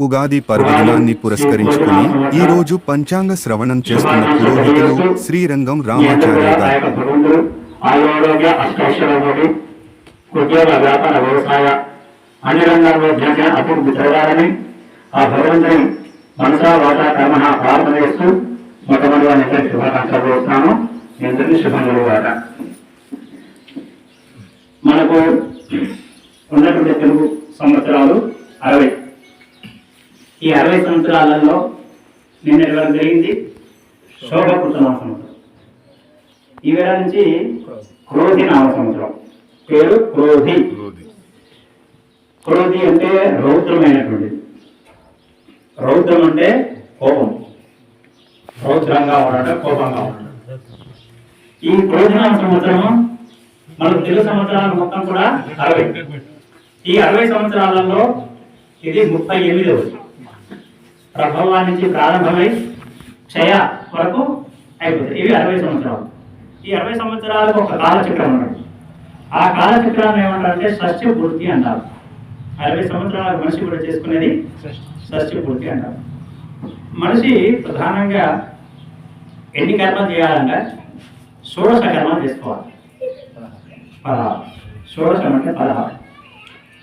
ఉగాది పర్వదినాన్ని పురస్కరించుకుని ఈ రోజు పంచాంగ శ్రవణం చేస్తున్న పురోహితులు శ్రీరంగం రామాచార్య గారు. ఉద్యోగ వ్యాపార వ్యవసాయ అన్ని రంగాల్లో దినదిన అభివృద్ధి జరగాలని ఆ భగవంతుని మనసా వాటా కర్మణ ప్రార్థన చేస్తూ మొట్టమొదటిగా నేను శుభాకాంక్షలు చేస్తున్నాను. అందరినీ శుభంగా వాట. మనకు ఉన్నటువంటి తెలుగు సంవత్సరాలు 60. ఈ 60 సంవత్సరాలలో నిన్న ఇవ్వడం జరిగింది శోభకృత నామ సంవత్సరం. ఈ వేళ నుంచి క్రోధి నామ సంవత్సరం. పేరు క్రోధి. క్రోధి అంటే రౌద్రమైనటువంటిది. రౌద్రం అంటే కోపం. రౌద్రంగా ఉండడం, కోపంగా ఉండడం. ఈ క్రోధి నామ సంవత్సరం మనకు తెలుగు సంవత్సరాలు మొత్తం కూడా 60. ఈ 60 సంవత్సరాలలో ఇది 38వ ప్రభావం నుంచి ప్రారంభమై క్షయ వరకు అయిపోతుంది. ఇవి 60 సంవత్సరాలు. ఈ 60 సంవత్సరాలకు ఒక కాలచక్రం ఉన్నది. ఆ కాలచక్రాన్ని ఏమంటారంటే షష్ఠి పూర్తి అంటారు. 60 సంవత్సరాలకు మనిషి కూడా చేసుకునేది షష్ఠి పూర్తి అంటారు. మనిషి ప్రధానంగా ఎన్ని కర్మలు చేయాలంటే 16 కర్మలు చేసుకోవాలి. 16. 16 అంటే 16.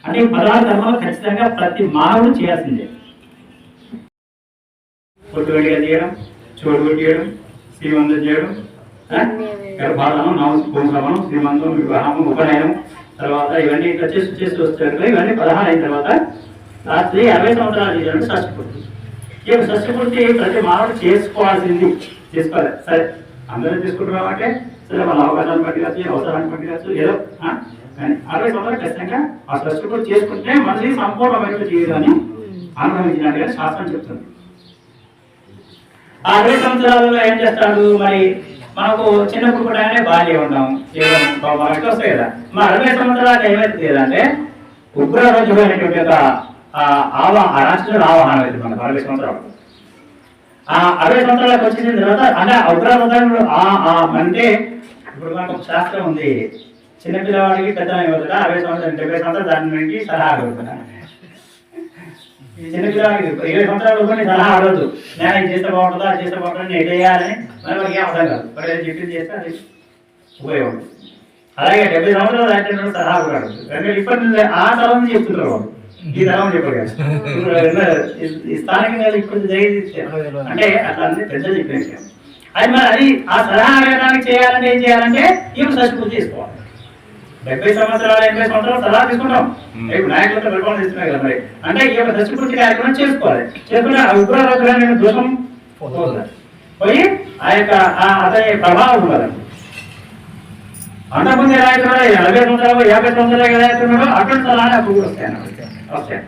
అంటే 16 కర్మలు ఖచ్చితంగా ప్రతి మానవుడు చేయాల్సిందే. పొట్టుగడిగా చేయడం, చోటు చేయడం, శ్రీమంతం చేయడం, గర్భాధానం, నవస్పంసమనం, శ్రీమంతం, వివాహం, ఉపనయనం, తర్వాత ఇవన్నీ ఇట్లా చేస్తూ వస్తారు. ఇవన్నీ 16 అయిన తర్వాత రాత్రి 60 సంవత్సరాలు చేయాలంటే షష్ఠపూర్తి. ఈ షష్ఠపూర్తి ప్రతి మానవుడు చేసుకోవాల్సింది. చేసుకోవాలి. సరే అందరూ తీసుకుంటున్నాం అంటే సరే వాళ్ళ అవకాశాన్ని బట్టి కావచ్చు, అవసరాన్ని బట్టి కావచ్చు, ఏదో కానీ 60 సంవత్సరాలు ఖచ్చితంగా ఆ షష్ఠపూర్తి చేసుకుంటే మనిషి సంపూర్ణమైన జీవితాన్ని అనుభవించినట్టుగా శాస్త్రం చెప్తుంది. ఆ 60 సంవత్సరాలలో ఏం చేస్తాడు? మరి మనకు చిన్నప్పుడు కూడా బాల్యం ఉన్నాం, ఇట్లా వస్తాయి కదా. మా 60 సంవత్సరాలకు ఏమైతుంది కదంటే ఉగ్ర రోజు అనేటువంటి ఒక రాష్ట్రంలో ఆవాహన అవుతుంది మనకు 60 సంవత్సరాలు. ఆ 60 సంవత్సరాలకు వచ్చేసిన తర్వాత అంటే ఉగ్ర రోజు అంటే ఇప్పుడు మనకు శాస్త్రం ఉంది. చిన్నపిల్లవాడికి పెద్ద ఏమవుతుందా 60 సంవత్సరాలు 70 సంవత్సరాలు దాని నుంచి సలహా అడుగుతున్నా. చిన్నపిల్లవాడికి 20 సంవత్సరాలు కొన్ని సలహా అడగదు. నేను ఇది చేస్తే బాగుంటుందా, అది చేస్తే బాగుంటుంది, నేను చేయాలని మరి వాడికి ఏం అర్థం కాదు. మరి ఏం చెప్పింది చేస్తే అది ఉపయోగం. అలాగే 70 సంవత్సరాలు దాటిన సలహా కూడా అడగదు. ఎందుకంటే ఇప్పటి ఆ తరం చెప్తున్నారు వాళ్ళు, ఈ తరం చెప్పారు కదా. ఈ స్థానికంగా ఇప్పుడు అంటే అట్లా పెద్దలు చెప్పిన విషయం అది. మరి అది ఆ సలహా అడగడానికి చేయాలంటే ఏం చేయాలంటే ఇప్పుడు షష్ఠపూర్తి చేసుకోవాలి. 70 సంవత్సరాలు 80 సంవత్సరాలు సలహా తీసుకుంటాం. ఇప్పుడు నాయకులతో పెట్టుకోవడం ఇస్తున్నాయి కదా. మరి అంటే ఈ యొక్క షష్ఠపూర్తి కార్యక్రమం చేసుకోవాలి. చేసుకుంటే ఆ ఉగ్ర రోజులైన దోషం పోయి ఆ యొక్క అతని ప్రభావం ఉండాలి. అంతకుముందు ఎలా అవుతున్నాడో 40 సంవత్సరాలు 50 సంవత్సరాలు ఎలా అవుతున్నాడో అటువంటి సలహా అప్పుడు కూడా వస్తాయి.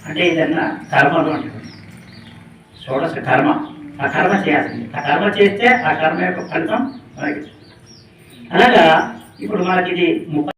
అంటే ఇదన్నా కర్మలు అంటున్నాడు. షోడశ కర్మ. ఆ కర్మ చేయాల్సింది. ఆ కర్మ చేస్తే ఆ కర్మ యొక్క ఫలితం మనకి. అలాగా ఇప్పుడు మనకి ఇది 30